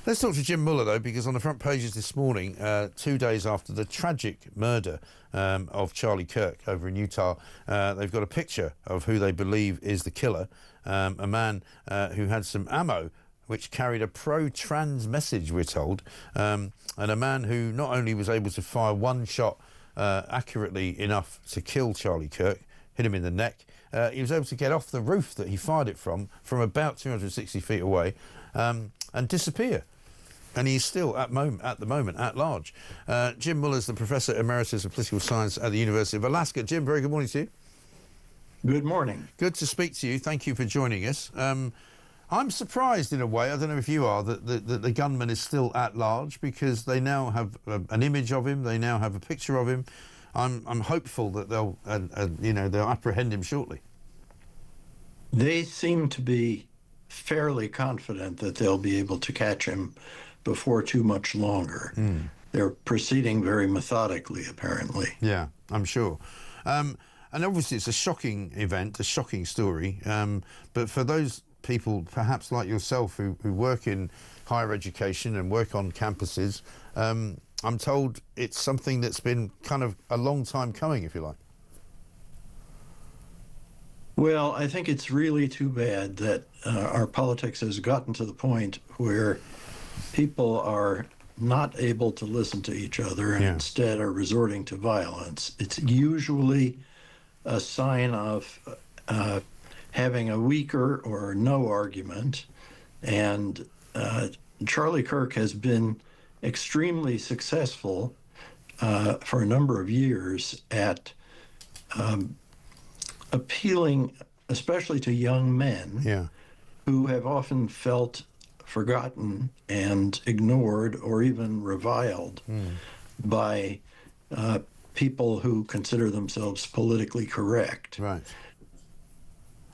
Let's talk to Jim Muller, though, because on the front pages this morning, 2 days after the tragic murder of Charlie Kirk over in Utah, they've got a picture of who they believe is the killer, a man who had some ammo which carried a pro-trans message, we're told, and a man who not only was able to fire one shot accurately enough to kill Charlie Kirk, hit him in the neck, he was able to get off the roof that he fired it from about 260 feet away, and disappear. And he's still, at the moment, at large. Jim Muller is the Professor Emeritus of Political Science at the University of Alaska. Jim, very good morning to you. Good morning. Good to speak to you. Thank you for joining us. I'm surprised, in a way, I don't know if you are, that the gunman is still at large, because they now have an image of him, they now have a picture of him. I'm hopeful that they'll apprehend him shortly. They seem to be fairly confident that they'll be able to catch him before too much longer. They're proceeding very methodically, apparently. Yeah, I'm sure. And obviously it's a shocking event, a shocking story. But for those people, perhaps like yourself, who work in higher education and work on campuses, I'm told it's something that's been kind of a long time coming, if you like. Well, I think it's really too bad that our politics has gotten to the point where people are not able to listen to each other and instead are resorting to violence. It's usually a sign of having a weaker or no argument. And Charlie Kirk has been extremely successful for a number of years at appealing, especially to young men who have often felt forgotten and ignored or even reviled by people who consider themselves politically correct. Right.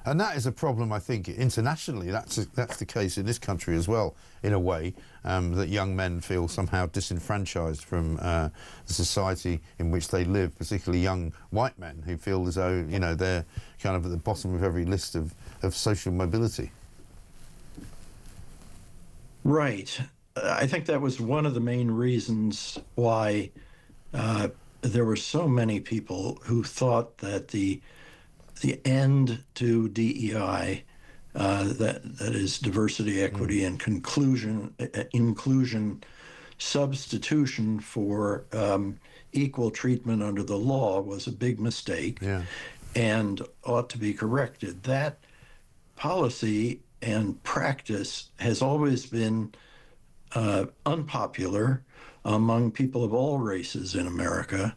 And that is a problem, I think, internationally. That's the case in this country as well, in a way, that young men feel somehow disenfranchised from the society in which they live, particularly young white men who feel as though, they're kind of at the bottom of every list of social mobility. Right. I think that was one of the main reasons why there were so many people who thought that the end to DEI, that is diversity, equity, and inclusion substitution for equal treatment under the law was a big mistake and ought to be corrected. That policy and practice has always been unpopular among people of all races in America,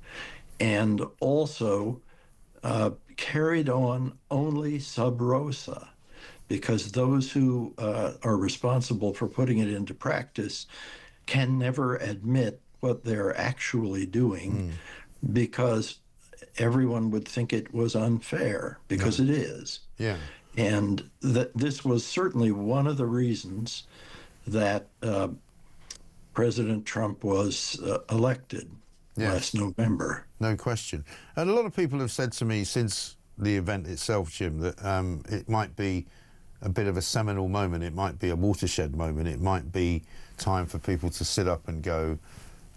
and also carried on only sub rosa, because those who are responsible for putting it into practice can never admit what they're actually doing, because everyone would think it was unfair, because it is. Yeah. And this was certainly one of the reasons that President Trump was elected last November. No question. And a lot of people have said to me since the event itself, Jim, that it might be a bit of a seminal moment, it might be a watershed moment, it might be time for people to sit up and go,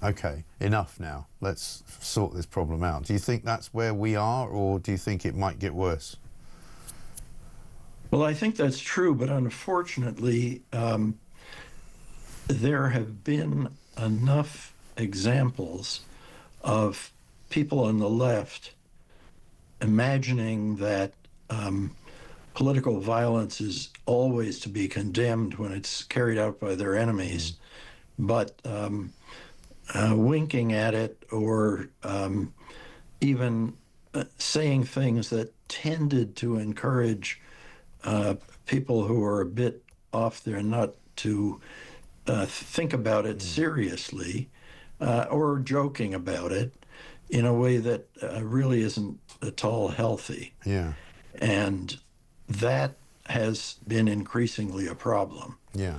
okay, enough now, let's sort this problem out. Do you think that's where we are, or do you think it might get worse? Well, I think that's true, but unfortunately, there have been enough examples of people on the left imagining that political violence is always to be condemned when it's carried out by their enemies, but winking at it or even saying things that tended to encourage people who are a bit off their nut to think about it seriously, or joking about it in a way that really isn't at all healthy. Yeah. And that has been increasingly a problem. Yeah.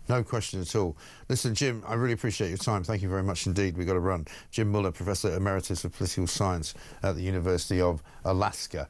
No question at all. Listen, Jim, I really appreciate your time. Thank you very much indeed. We've got to run. Jim Muller, Professor Emeritus of Political Science at the University of Alaska.